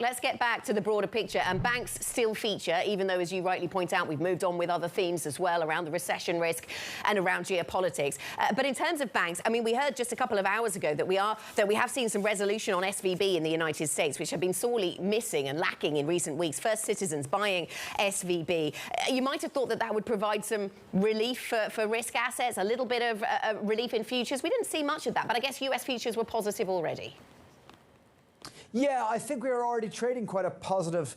Let's get back to the broader picture, and banks still feature, even though, as you rightly point out, we've moved on with other themes as well around the recession risk and around geopolitics. But in terms of banks, I mean, we heard just a couple of hours ago that we have seen some resolution on SVB in the United States, which have been sorely missing and lacking in recent weeks. First Citizens buying SVB. You might have thought that that would provide some relief for risk assets, a little bit of relief in futures. We didn't see much of that, but I guess US futures were positive already. Yeah, I think we are already trading quite a positive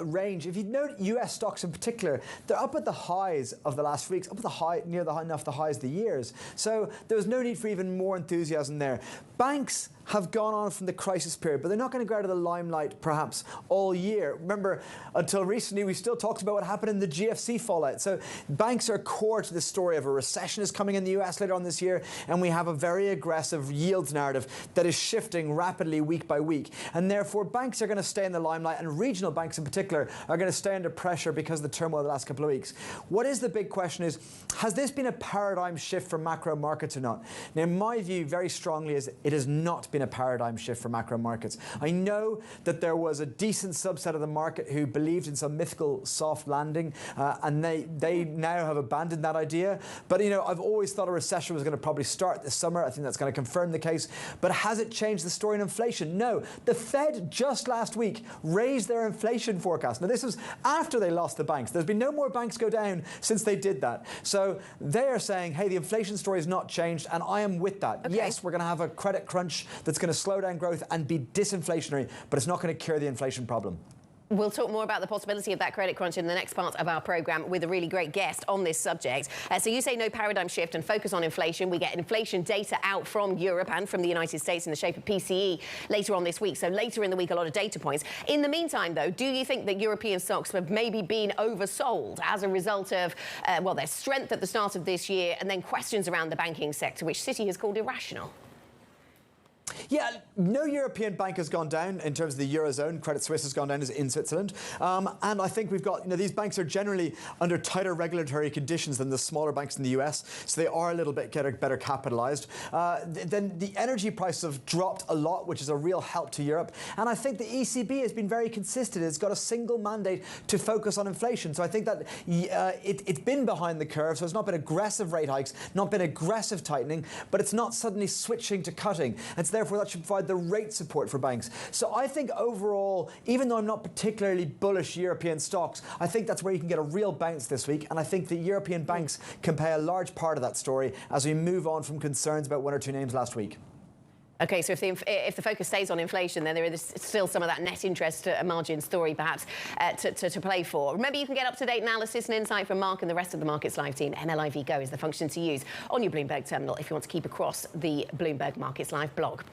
range. If you note US stocks in particular, they're up at the highs of the last weeks, up at the high, near the high enough the highs of the years. So there was no need for even more enthusiasm there. Banks have gone on from the crisis period, but they're not going to go out of the limelight perhaps all year. Remember, until recently, we still talked about what happened in the GFC fallout. So banks are core to the story of a recession is coming in the US later on this year, and we have a very aggressive yields narrative that is shifting rapidly week by week. And therefore, banks are going to stay in the limelight, and regional banks in particular are going to stay under pressure because of the turmoil of the last couple of weeks. What is the big question is, has this been a paradigm shift for macro markets or not? Now, in my view, very strongly, is it has not been a paradigm shift for macro markets. I know that there was a decent subset of the market who believed in some mythical soft landing, and they now have abandoned that idea. But, you know, I've always thought a recession was going to probably start this summer. I think that's going to confirm the case. But has it changed the story in inflation? No. The Fed just last week raised their inflation forecast. Now, this was after they lost the banks. There's been no more banks go down since they did that. So they are saying, hey, the inflation story has not changed, and I am with that. Okay. Yes, we're going to have a credit crunch that's going to slow down growth and be disinflationary, but it's not going to cure the inflation problem. We'll talk more about the possibility of that credit crunch in the next part of our programme with a really great guest on this subject. So you say no paradigm shift and focus on inflation. We get inflation data out from Europe and from the United States in the shape of PCE later on this week. So later in the week, a lot of data points. In the meantime, though, do you think that European stocks have maybe been oversold as a result of, well, their strength at the start of this year and then questions around the banking sector, which Citi has called irrational? Yeah, no European bank has gone down in terms of the Eurozone. Credit Suisse has gone down in Switzerland. And I think we've got, you know, these banks are generally under tighter regulatory conditions than the smaller banks in the US, so they are a little bit better capitalized. Then the energy prices have dropped a lot, which is a real help to Europe. And I think the ECB has been very consistent. It's got a single mandate to focus on inflation. So I think that it's been behind the curve. So it's not been aggressive rate hikes, not been aggressive tightening, but it's not suddenly switching to cutting. And therefore, that should provide the rate support for banks. So I think overall, even though I'm not particularly bullish European stocks, I think that's where you can get a real bounce this week. And I think the European banks can play a large part of that story as we move on from concerns about one or two names last week. OK, so if the focus stays on inflation, then there is still some of that net interest margin story, perhaps, to play for. Remember, you can get up-to-date analysis and insight from Mark and the rest of the Markets Live team. MLIV Go is the function to use on your Bloomberg terminal if you want to keep across the Bloomberg Markets Live blog.